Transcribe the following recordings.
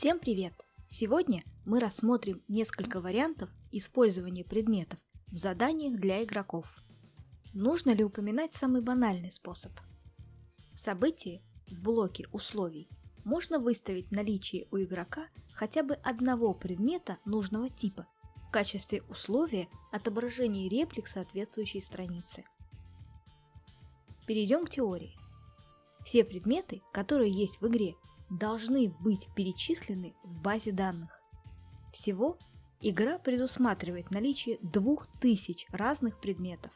Всем привет! Сегодня мы рассмотрим несколько вариантов использования предметов в заданиях для игроков. Нужно ли упоминать самый банальный способ? В событии, в блоке условий, можно выставить наличие у игрока хотя бы одного предмета нужного типа в качестве условия отображения реплик соответствующей страницы. Перейдем к теории. Все предметы, которые есть в игре, должны быть перечислены в базе данных. Всего игра предусматривает наличие 2000 разных предметов.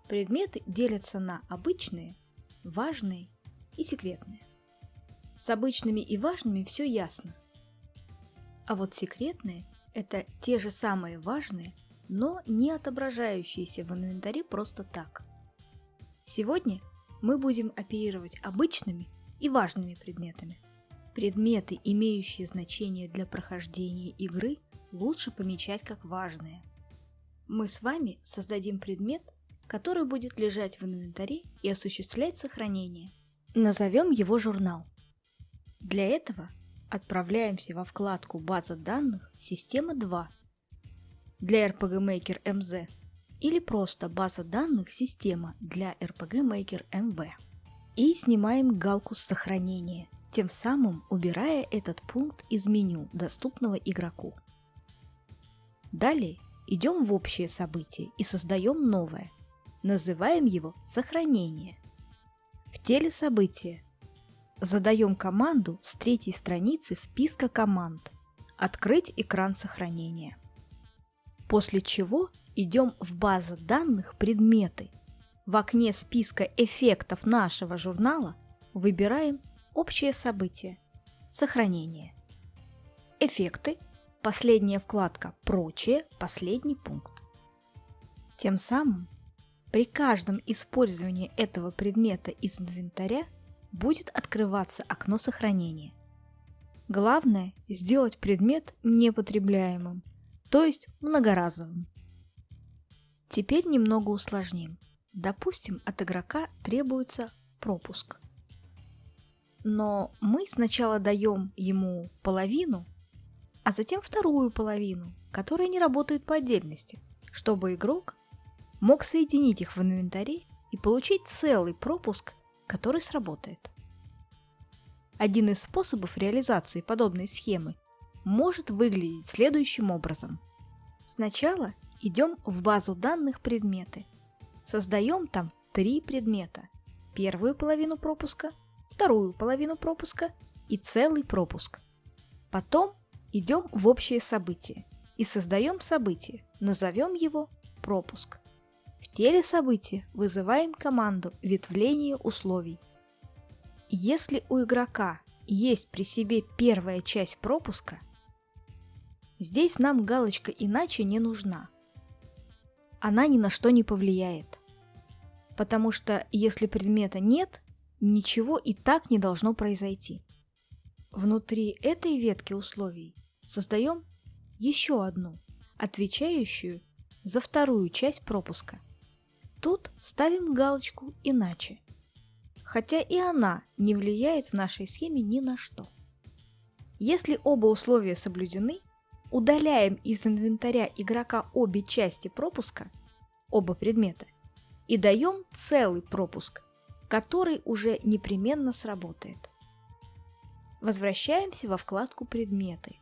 Предметы делятся на обычные, важные и секретные. С обычными и важными все ясно. А вот секретные – это те же самые важные, но не отображающиеся в инвентаре просто так. Сегодня мы будем оперировать обычными и важными предметами. Предметы, имеющие значение для прохождения игры, лучше помечать как важные. Мы с вами создадим предмет, который будет лежать в инвентаре и осуществлять сохранение. Назовем его журнал. Для этого отправляемся во вкладку «База данных. Система 2» для RPG Maker MZ или просто «База данных. Система» для RPG Maker MV. И снимаем галку с сохранения, тем самым убирая этот пункт из меню, доступного игроку. Далее идем в общее событие и создаем новое. Называем его «Сохранение». В теле события задаем команду с третьей страницы списка команд «Открыть экран сохранения». После чего идем в базу данных «Предметы». В окне списка эффектов нашего журнала выбираем «Общее событие», «Сохранение». Эффекты, последняя вкладка «Прочее», последний пункт. Тем самым при каждом использовании этого предмета из инвентаря будет открываться окно сохранения. Главное – сделать предмет непотребляемым, то есть многоразовым. Теперь немного усложним. Допустим, от игрока требуется пропуск. Но мы сначала даем ему половину, а затем вторую половину, которые не работают по отдельности, чтобы игрок мог соединить их в инвентаре и получить целый пропуск, который сработает. Один из способов реализации подобной схемы может выглядеть следующим образом. Сначала идем в базу данных «Предметы». Создаем там 3 предмета. Первую половину пропуска, вторую половину пропуска и целый пропуск. Потом идем в общее событие и создаем событие, назовем его «Пропуск». В теле события вызываем команду «Ветвление условий». Если у игрока есть при себе первая часть пропуска, здесь нам галочка «Иначе» не нужна. Она ни на что не повлияет. Потому что если предмета нет, ничего и так не должно произойти. Внутри этой ветки условий создаем еще одну, отвечающую за вторую часть пропуска. Тут ставим галочку «Иначе», хотя и она не влияет в нашей схеме ни на что. Если оба условия соблюдены, удаляем из инвентаря игрока обе части пропуска, оба предмета, и даем целый пропуск, который уже непременно сработает. Возвращаемся во вкладку «Предметы»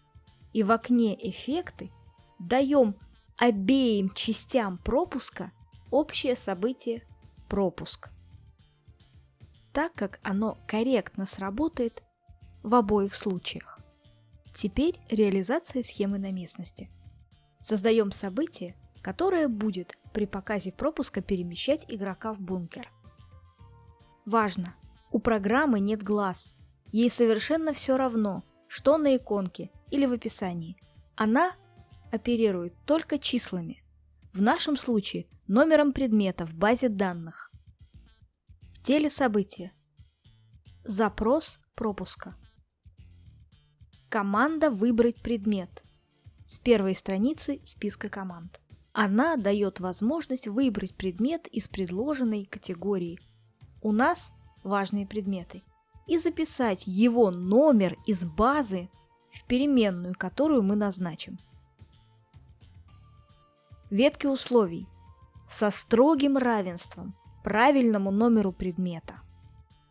и в окне «Эффекты» даем обеим частям пропуска общее событие «Пропуск», так как оно корректно сработает в обоих случаях. Теперь реализация схемы на местности. Создаем событие, которое будет при показе пропуска перемещать игрока в бункер. Важно! У программы нет глаз. Ей совершенно все равно, что на иконке или в описании. Она оперирует только числами. В нашем случае номером предмета в базе данных. В теле события. Запрос пропуска. Команда «Выбрать предмет» с первой страницы списка команд. Она дает возможность выбрать предмет из предложенной категории. У нас важные предметы. и записать его номер из базы в переменную, которую мы назначим. Ветки условий со строгим равенством правильному номеру предмета.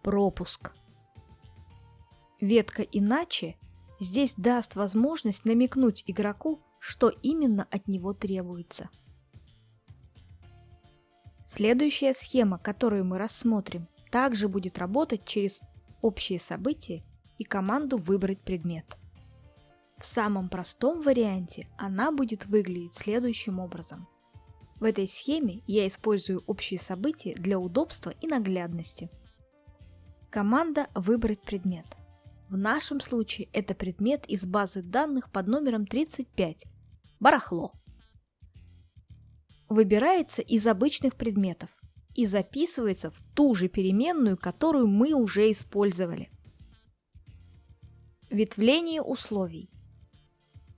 Пропуск. Ветка «иначе» здесь даст возможность намекнуть игроку, что именно от него требуется. Следующая схема, которую мы рассмотрим, также будет работать через общие события и команду «Выбрать предмет». В самом простом варианте она будет выглядеть следующим образом. В этой схеме я использую общие события для удобства и наглядности. Команда «Выбрать предмет». В нашем случае это предмет из базы данных под номером 35 – барахло. Выбирается из обычных предметов и записывается в ту же переменную, которую мы уже использовали. Ветвление условий.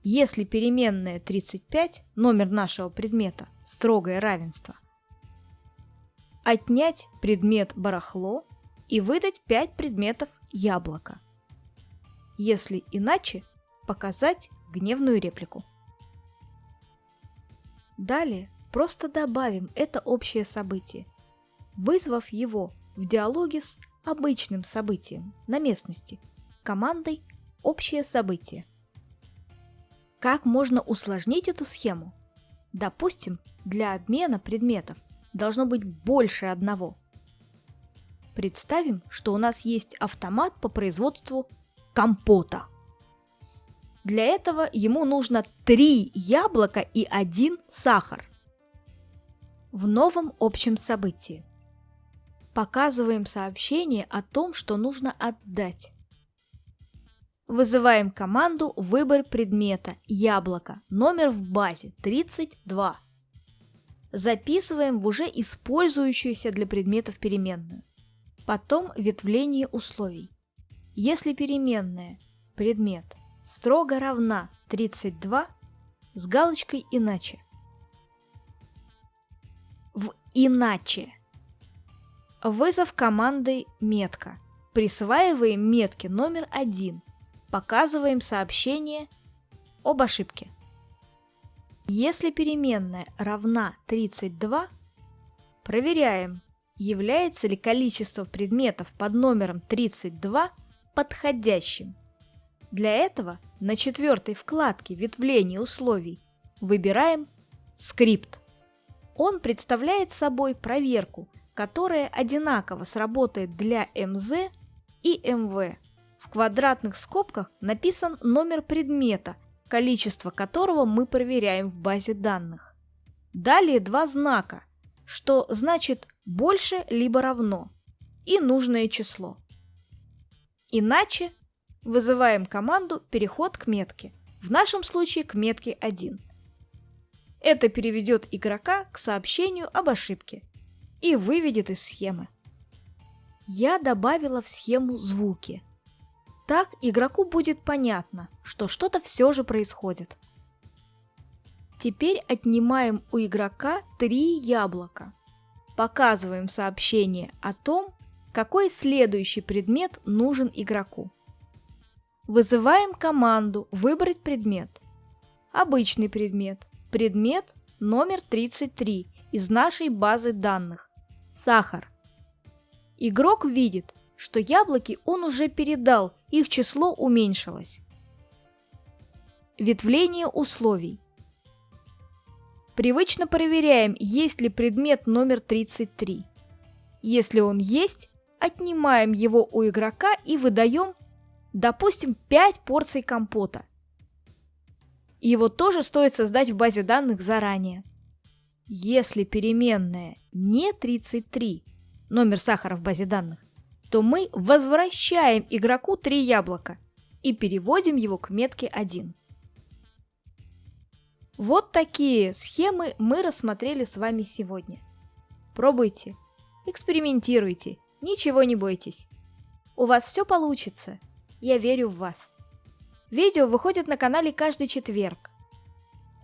Если переменная 35, номер нашего предмета, строгое равенство, отнять предмет барахло и выдать 5 предметов яблоко. Если иначе, показать гневную реплику. Далее просто добавим это общее событие, вызвав его в диалоге с обычным событием на местности командой «Общее событие». Как можно усложнить эту схему? Допустим, для обмена предметов должно быть больше одного. Представим, что у нас есть автомат по производству компота. Для этого ему нужно 3 яблока и 1 сахар. В новом общем событии показываем сообщение о том, что нужно отдать. Вызываем команду «Выбор предмета» яблоко, номер в базе 32. Записываем в уже использующуюся для предметов переменную. Потом ветвление условий. Если переменная предмет строго равна 32 с галочкой «иначе». В «иначе» вызов командой «метка». Присваиваем метке номер 1. Показываем сообщение об ошибке. Если переменная равна 32, проверяем, является ли количество предметов под номером 32 подходящим. Для этого на 4-й вкладке ветвления условий выбираем скрипт. Он представляет собой проверку, которая одинаково сработает для МЗ и МВ. В квадратных скобках написан номер предмета, количество которого мы проверяем в базе данных. Далее 2 знака, что значит больше либо равно, и нужное число. Иначе вызываем команду «Переход к метке», в нашем случае к метке 1. Это переведет игрока к сообщению об ошибке и выведет из схемы. Я добавила в схему звуки. Так игроку будет понятно, что что-то все же происходит. Теперь отнимаем у игрока 3 яблока. Показываем сообщение о том, какой следующий предмет нужен игроку. Вызываем команду «Выбрать предмет». Обычный предмет. Предмет номер 33 из нашей базы данных. Сахар. Игрок видит, что яблоки он уже передал, их число уменьшилось. Ветвление условий. Привычно проверяем, есть ли предмет номер 33. Если он есть, отнимаем его у игрока и выдаем, допустим, 5 порций компота. Его тоже стоит создать в базе данных заранее. Если переменная не 33, номер сахара в базе данных, то мы возвращаем игроку 3 яблока и переводим его к метке 1. Вот такие схемы мы рассмотрели с вами сегодня. Пробуйте, экспериментируйте, ничего не бойтесь. У вас все получится, я верю в вас. Видео выходит на канале каждый четверг.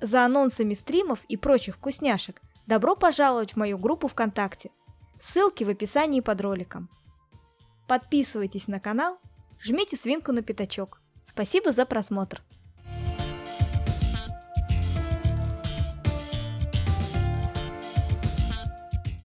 За анонсами стримов и прочих вкусняшек добро пожаловать в мою группу ВКонтакте. Ссылки в описании под роликом. Подписывайтесь на канал, жмите свинку на пятачок. Спасибо за просмотр.